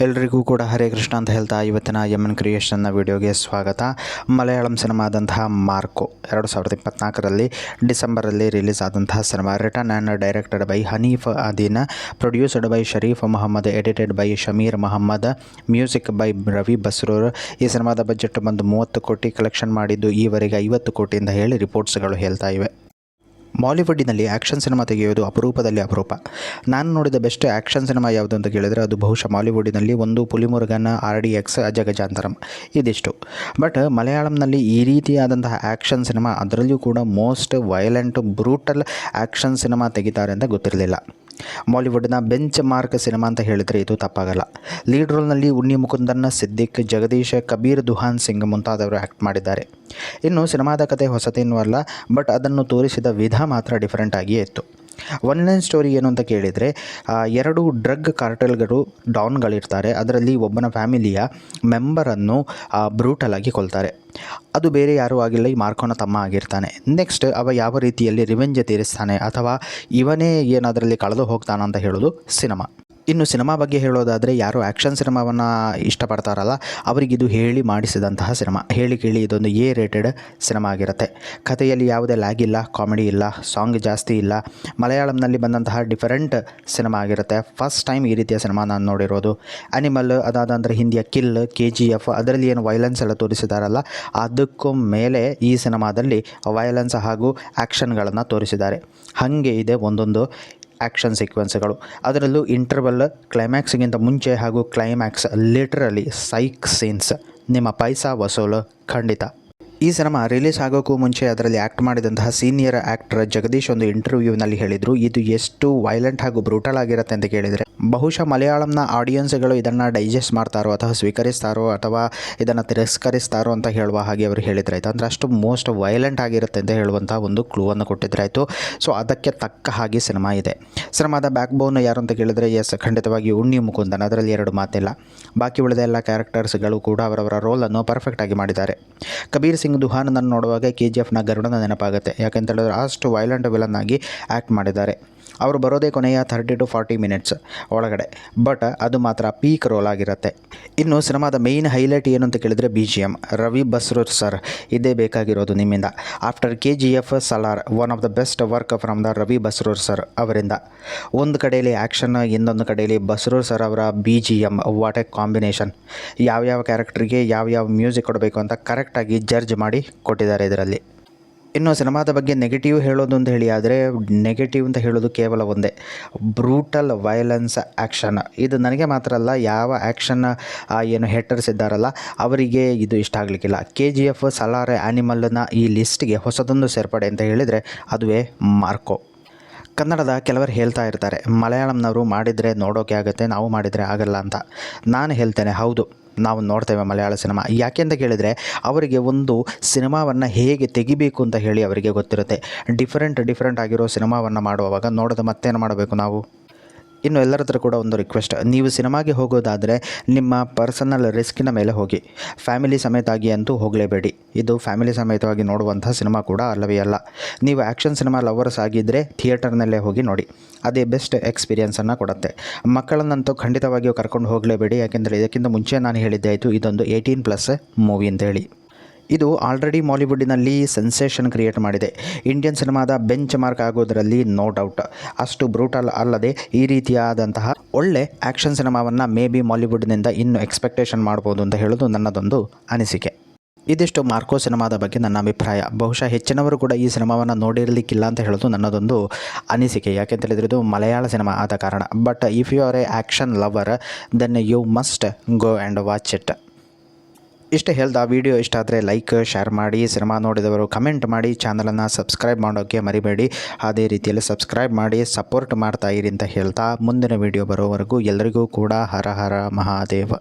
ಎಲ್ರಿಗೂ ಕೂಡ ಹರೇ ಕೃಷ್ಣ ಅಂತ ಹೇಳ್ತಾ ಇವತ್ತಿನ ಎನ್ ಕ್ರಿಯೇಷನ್ನ ವಿಡಿಯೋಗೆ ಸ್ವಾಗತ. ಮಲಯಾಳಂ ಸಿನಿಮಾದಂತಹ ಮಾರ್ಕೋ 2024ರಲ್ಲಿ ಡಿಸೆಂಬರಲ್ಲಿ ರಿಲೀಸ್ ಆದಂತಹ cinema. Written and directed by Haneef Adeen, produced by Shareef Mohammed, edited by Shameer Mohammed, music by Ravi Basrur. ಈ ಸಿನಿಮಾದ ಬಜೆಟ್ ಬಂದು 30 ಕೋಟಿ ಕಲೆಕ್ಷನ್ ಮಾಡಿದ್ದು ಈವರೆಗೆ 50 ಕೋಟಿ ಅಂತ ಹೇಳಿ ರಿಪೋರ್ಟ್ಸ್ಗಳು ಹೇಳ್ತಾ ಇವೆ. ಬಾಲಿವುಡ್ಡಿನಲ್ಲಿ ಆ್ಯಕ್ಷನ್ ಸಿನಿಮಾ ತೆಗೆಯೋದು ಅಪರೂಪದಲ್ಲಿ ಅಪರೂಪ. ನಾನು ನೋಡಿದ ಬೆಸ್ಟ್ ಆ್ಯಕ್ಷನ್ ಸಿನಿಮಾ ಯಾವುದು ಅಂತ ಕೇಳಿದರೆ ಅದು ಬಹುಶಃ ಬಾಲಿವುಡ್ಡಿನಲ್ಲಿ ಒಂದು ಪುಲಿಮುರುಗನ್, RDX, ಅಜಗಜಾಂತರಂ ಇದಿಷ್ಟು. ಬಟ್ ಮಲಯಾಳಂನಲ್ಲಿ ಈ ರೀತಿಯಾದಂತಹ ಆ್ಯಕ್ಷನ್ ಸಿನಿಮಾ, ಅದರಲ್ಲಿಯೂ ಕೂಡ most violent brutal action cinema ತೆಗಿತಾರೆ ಅಂತ ಗೊತ್ತಿರಲಿಲ್ಲ. ಬಾಲಿವುಡ್ನ ಬೆಂಚ್ ಮಾರ್ಕ್ ಸಿನಿಮಾ ಅಂತ ಹೇಳಿದರೆ ಇದು ತಪ್ಪಾಗಲ್ಲ. ಲೀಡ್ ರೋಲ್ನಲ್ಲಿ ಉನ್ನಿ ಮುಕುಂದನ್, ಸಿದ್ದಿಕ್, ಜಗದೀಶ್, ಕಬೀರ್ ದುಹಾನ್ ಸಿಂಗ್ ಮುಂತಾದವರು ಆ್ಯಕ್ಟ್ ಮಾಡಿದ್ದಾರೆ. ಇನ್ನು ಸಿನಿಮಾದ ಕತೆ ಹೊಸತೇನೂ ಅಲ್ಲ, ಬಟ್ ಅದನ್ನು ತೋರಿಸಿದ ವಿಧ ಮಾತ್ರ ಡಿಫರೆಂಟ್ ಆಗಿಯೇ ಇತ್ತು. ಒನ್ಲೈನ್ ಸ್ಟೋರಿ ಏನು ಅಂತ ಕೇಳಿದರೆ, 2 ಡ್ರಗ್ ಕಾರ್ಟೆಲ್ಗಳು ಡಾನ್ಗಳಿರ್ತಾರೆ. ಅದರಲ್ಲಿ ಒಬ್ಬನ ಫ್ಯಾಮಿಲಿಯ ಮೆಂಬರನ್ನು ಬ್ರೂಟಲ್ ಆಗಿ ಕೊಲ್ತಾರೆ. ಅದು ಬೇರೆ ಯಾರೂ ಆಗಿಲ್ಲ, ಈ ಮಾರ್ಕೋನ ತಮ್ಮ ಆಗಿರ್ತಾನೆ. ನೆಕ್ಸ್ಟ್ ಅವ ಯಾವ ರೀತಿಯಲ್ಲಿ ರಿವೆಂಜ್ ತೀರಿಸ್ತಾನೆ ಅಥವಾ ಇವನೇ ಏನಾದರಲ್ಲಿ ಕಳೆದು ಹೋಗ್ತಾನೆ ಅಂತ ಹೇಳೋದು ಸಿನಿಮಾ. ಇನ್ನು ಸಿನಿಮಾ ಬಗ್ಗೆ ಹೇಳೋದಾದರೆ, ಯಾರು ಆ್ಯಕ್ಷನ್ ಸಿನಿಮಾವನ್ನು ಇಷ್ಟಪಡ್ತಾರಲ್ಲ ಅವರಿಗಿದು ಹೇಳಿ ಮಾಡಿಸಿದಂತಹ ಸಿನಿಮಾ. ಹೇಳಿ ಕೇಳಿ ಇದೊಂದು A ರೇಟೆಡ್ ಸಿನಿಮಾ ಆಗಿರುತ್ತೆ. ಕಥೆಯಲ್ಲಿ ಯಾವುದೇ ಲ್ಯಾಗ್ ಇಲ್ಲ, ಕಾಮಿಡಿ ಇಲ್ಲ, ಸಾಂಗ್ ಜಾಸ್ತಿ ಇಲ್ಲ. ಮಲಯಾಳಂನಲ್ಲಿ ಬಂದಂತಹ ಡಿಫರೆಂಟ್ ಸಿನಿಮಾ ಆಗಿರುತ್ತೆ. ಫಸ್ಟ್ ಟೈಮ್ ಈ ರೀತಿಯ ಸಿನಿಮಾ ನಾನು ನೋಡಿರೋದು. ಅನಿಮಲ್, ಅದಾದಂದರೆ ಹಿಂದಿಯ ಕಿಲ್, KGF, ಅದರಲ್ಲಿ ಏನು ವೈಲೆನ್ಸ್ ಎಲ್ಲ ತೋರಿಸಿದಾರಲ್ಲ ಅದಕ್ಕೂ ಮೇಲೆ ಈ ಸಿನಿಮಾದಲ್ಲಿ ವೈಲೆನ್ಸ್ ಹಾಗೂ ಆ್ಯಕ್ಷನ್ಗಳನ್ನು ತೋರಿಸಿದ್ದಾರೆ. ಹಾಗೆ ಇದೆ ಒಂದೊಂದು ಆ್ಯಕ್ಷನ್ ಸೀಕ್ವೆನ್ಸ್ಗಳು. ಅದರಲ್ಲೂ ಇಂಟರ್ವಲ್, ಕ್ಲೈಮ್ಯಾಕ್ಸ್ಗಿಂತ ಮುಂಚೆ ಹಾಗೂ ಕ್ಲೈಮ್ಯಾಕ್ಸ್ ಲಿಟ್ರಲಿ ಸೈಕ್ ಸೀನ್ಸ್. ನಿಮ್ಮ ಪೈಸಾ ವಸೂಲು ಖಂಡಿತ. ಈ ಸಿನಿಮಾ ರಿಲೀಸ್ ಆಗೋಕ್ಕೂ ಮುಂಚೆ ಅದರಲ್ಲಿ ಆ್ಯಕ್ಟ್ ಮಾಡಿದಂತಹ ಸೀನಿಯರ್ ಆ್ಯಕ್ಟರ್ ಜಗದೀಶ್ ಒಂದು ಇಂಟರ್ವ್ಯೂನಲ್ಲಿ ಹೇಳಿದರು, ಇದು ಎಷ್ಟು ವೈಲೆಂಟ್ ಹಾಗೂ ಬ್ರೂಟಲ್ ಆಗಿರುತ್ತೆ ಅಂತ ಕೇಳಿದರೆ ಬಹುಶಃ ಮಲಯಾಳಂನ ಆಡಿಯನ್ಸ್ಗಳು ಇದನ್ನು ಡೈಜೆಸ್ಟ್ ಮಾಡ್ತಾರೋ ಅಥವಾ ಸ್ವೀಕರಿಸ್ತಾರೋ ಅಥವಾ ಇದನ್ನು ತಿರಸ್ಕರಿಸ್ತಾರೋ ಅಂತ ಹೇಳುವ ಹಾಗೆ ಅವರು ಹೇಳಿದ್ರಾಯ್ತು. ಅಂದರೆ ಅಷ್ಟು ಮೋಸ್ಟ್ ವೈಲೆಂಟ್ ಆಗಿರುತ್ತೆ ಅಂತ ಹೇಳುವಂಥ ಒಂದು ಕ್ಲೂವನ್ನು ಕೊಟ್ಟಿದ್ರಾಯಿತು. ಸೊ ಅದಕ್ಕೆ ತಕ್ಕ ಹಾಗೆ ಸಿನಿಮಾ ಇದೆ. ಸಿನಿಮಾದ ಬ್ಯಾಕ್ ಬೋನ್ ಯಾರು ಅಂತ ಕೇಳಿದರೆ ಖಂಡಿತವಾಗಿ ಉನ್ನಿ ಮುಕುಂದನ್, ಅದರಲ್ಲಿ 2 ಮಾತಿಲ್ಲ. ಬಾಕಿ ಉಳಿದ ಎಲ್ಲ ಕ್ಯಾರೆಕ್ಟರ್ಸ್ಗಳು ಕೂಡ ಅವರವರ ರೋಲನ್ನು ಪರ್ಫೆಕ್ಟಾಗಿ ಮಾಡಿದ್ದಾರೆ. ಕಬೀರ್ ಸಿಂಗ್ ದುಹಾನನ್ನು ನೋಡುವಾಗ KGFನ ಗರುಡನ ನೆನಪಾಗುತ್ತೆ. ಯಾಕೆಂತ ಹೇಳಿದ್ರೆ ಅಷ್ಟು ವೈಲೆಂಟ್ ವಿಲನ್ ಆಗಿ ಆ್ಯಕ್ಟ್ ಮಾಡಿದ್ದಾರೆ. ಅವರು ಬರೋದೇ ಕೊನೆಯ 30 to 40 ಮಿನಿಟ್ಸ್ ಒಳಗಡೆ, ಬಟ್ ಅದು ಮಾತ್ರ ಪೀಕ್ ರೋಲ್ ಆಗಿರುತ್ತೆ. ಇನ್ನು ಸಿನಿಮಾದ ಮೇಯ್ನ್ ಹೈಲೈಟ್ ಏನು ಅಂತ ಕೇಳಿದರೆ BGM. ರವಿ ಬಸ್ರೂರ್ ಸರ್, ಇದೇ ಬೇಕಾಗಿರೋದು ನಿಮ್ಮಿಂದ. After KGF, Salaar, one of the best work from the Ravi Basrur sir ಅವರಿಂದ. ಒಂದು ಕಡೆಯಲ್ಲಿ ಆ್ಯಕ್ಷನ್, ಇನ್ನೊಂದು ಕಡೆಯಲ್ಲಿ ಬಸ್ರೂರ್ ಸರ್ ಅವರ BGM. What A combination. ಯಾವ್ಯಾವ ಕ್ಯಾರೆಕ್ಟರ್ಗೆ ಯಾವ್ಯಾವ ಮ್ಯೂಸಿಕ್ ಕೊಡಬೇಕು ಅಂತ ಕರೆಕ್ಟಾಗಿ ಜಡ್ಜ್ ಮಾಡಿ ಕೊಟ್ಟಿದ್ದಾರೆ ಇದರಲ್ಲಿ. ಇನ್ನು ಸಿನಿಮಾದ ಬಗ್ಗೆ ನೆಗೆಟಿವ್ ಹೇಳೋದು ಅಂತ ಹೇಳಿ ಆದರೆ, ನೆಗೆಟಿವ್ ಅಂತ ಹೇಳೋದು ಕೇವಲ ಒಂದೇ, ಬ್ರೂಟಲ್ ವೈಲೆನ್ಸ್ ಆ್ಯಕ್ಷನ್. ಇದು ನನಗೆ ಮಾತ್ರ ಅಲ್ಲ, ಯಾವ ಆ್ಯಕ್ಷನ್ ಏನು ಹೇಟರ್ಸ್ ಇದ್ದಾರಲ್ಲ ಅವರಿಗೆ ಇದು ಇಷ್ಟ ಆಗಲಿಕ್ಕಿಲ್ಲ. KGF, ಸಲಾರ್, ಆ್ಯನಿಮಲ್ನ ಈ ಲಿಸ್ಟ್ಗೆ ಹೊಸದೊಂದು ಸೇರ್ಪಡೆ ಅಂತ ಹೇಳಿದರೆ ಅದುವೇ ಮಾರ್ಕೋ. ಕನ್ನಡದ ಕೆಲವರು ಹೇಳ್ತಾ ಇರ್ತಾರೆ, ಮಲಯಾಳಂನವರು ಮಾಡಿದರೆ ನೋಡೋಕೆ ಆಗುತ್ತೆ, ನಾವು ಮಾಡಿದರೆ ಆಗಲ್ಲ ಅಂತ. ನಾನು ಹೇಳ್ತೇನೆ, ಹೌದು, ನಾವು ನೋಡ್ತೇವೆ ಮಲಯಾಳ ಸಿನಿಮಾ. ಯಾಕೆ ಅಂತ ಕೇಳಿದರೆ ಅವರಿಗೆ ಒಂದು ಸಿನಿಮಾವನ್ನು ಹೇಗೆ ತೆಗಿಬೇಕು ಅಂತ ಹೇಳಿ ಅವರಿಗೆ ಗೊತ್ತಿರುತ್ತೆ. ಡಿಫ್ರೆಂಟ್ ಆಗಿರೋ ಸಿನಿಮಾವನ್ನು ಮಾಡುವಾಗ ನೋಡೋದು ಮತ್ತೇನು ಮಾಡಬೇಕು ನಾವು. ಇನ್ನು ಎಲ್ಲರ ಹತ್ರ ಕೂಡ ಒಂದು ರಿಕ್ವೆಸ್ಟ್, ನೀವು ಸಿನಿಮಾಗೆ ಹೋಗೋದಾದರೆ ನಿಮ್ಮ ಪರ್ಸನಲ್ ರಿಸ್ಕಿನ ಮೇಲೆ ಹೋಗಿ. ಫ್ಯಾಮಿಲಿ ಸಮೇತಾಗಿ ಅಂತೂ ಹೋಗಲೇಬೇಡಿ. ಇದು ಫ್ಯಾಮಿಲಿ ಸಮೇತವಾಗಿ ನೋಡುವಂಥ ಸಿನಿಮಾ ಕೂಡ ಅಲ್ಲವೇ ಅಲ್ಲ. ನೀವು ಆ್ಯಕ್ಷನ್ ಸಿನಿಮಾ ಲವರ್ಸ್ ಆಗಿದ್ದರೆ ಥಿಯೇಟರ್ನಲ್ಲೇ ಹೋಗಿ ನೋಡಿ, ಅದೇ ಬೆಸ್ಟ್ ಎಕ್ಸ್ಪೀರಿಯನ್ಸನ್ನು ಕೊಡುತ್ತೆ. ಮಕ್ಕಳನ್ನಂತೂ ಖಂಡಿತವಾಗಿಯೂ ಕರ್ಕೊಂಡು ಹೋಗಲೇಬೇಡಿ. ಯಾಕೆಂದರೆ ಇದಕ್ಕಿಂತ ಮುಂಚೆ ನಾನು ಹೇಳಿದ್ದೆ ಆಯಿತು, ಇದೊಂದು 18+ ಮೂವಿ ಅಂತೇಳಿ. ಇದು ಆಲ್ರೆಡಿ ಬಾಲಿವುಡ್ಡಿನಲ್ಲಿ ಸೆನ್ಸೇಷನ್ ಕ್ರಿಯೇಟ್ ಮಾಡಿದೆ. ಇಂಡಿಯನ್ ಸಿನಿಮಾದ ಬೆಂಚ್ ಮಾರ್ಕ್ ಆಗೋದರಲ್ಲಿ ನೋ ಡೌಟ್. ಅಷ್ಟು ಬ್ರೂಟಲ್ ಅಲ್ಲದೆ ಈ ರೀತಿಯಾದಂತಹ ಒಳ್ಳೆ ಆ್ಯಕ್ಷನ್ ಸಿನಿಮಾವನ್ನು ಮೇ ಬಿ ಬಾಲಿವುಡ್ನಿಂದ ಇನ್ನೂ ಎಕ್ಸ್ಪೆಕ್ಟೇಷನ್ ಮಾಡ್ಬೋದು ಅಂತ ಹೇಳೋದು ನನ್ನದೊಂದು ಅನಿಸಿಕೆ. ಇದಿಷ್ಟು ಮಾರ್ಕೋ ಸಿನಿಮಾದ ಬಗ್ಗೆ ನನ್ನ ಅಭಿಪ್ರಾಯ. ಬಹುಶಃ ಹೆಚ್ಚಿನವರು ಕೂಡ ಈ ಸಿನಿಮಾವನ್ನು ನೋಡಿರಲಿಕ್ಕಿಲ್ಲ ಅಂತ ಹೇಳೋದು ನನ್ನದೊಂದು ಅನಿಸಿಕೆ. ಯಾಕೆಂತ ಹೇಳಿದರೆ ಇದು ಮಲಯಾಳ ಸಿನಿಮಾ ಆದ ಕಾರಣ. But if you are a action lover then you must go and watch it. ಇಷ್ಟು ಹೇಳ್ದ ವಿಡಿಯೋ ಇಷ್ಟ ಆದರೆ ಲೈಕ್, ಶೇರ್ ಮಾಡಿ. ಸಿನಿಮಾ ನೋಡಿದವರು ಕಮೆಂಟ್ ಮಾಡಿ. ಚಾನಲನ್ನು ಸಬ್ಸ್ಕ್ರೈಬ್ ಮಾಡೋಕ್ಕೆ ಮರಿಬೇಡಿ. ಅದೇ ರೀತಿಯಲ್ಲಿ ಸಬ್ಸ್ಕ್ರೈಬ್ ಮಾಡಿ ಸಪೋರ್ಟ್ ಮಾಡ್ತಾ ಇರಿ ಅಂತ ಹೇಳ್ತಾ ಮುಂದಿನ ವಿಡಿಯೋ ಬರೋವರೆಗೂ ಎಲ್ಲರಿಗೂ ಕೂಡ ಹರ ಹರ ಮಹಾದೇವ.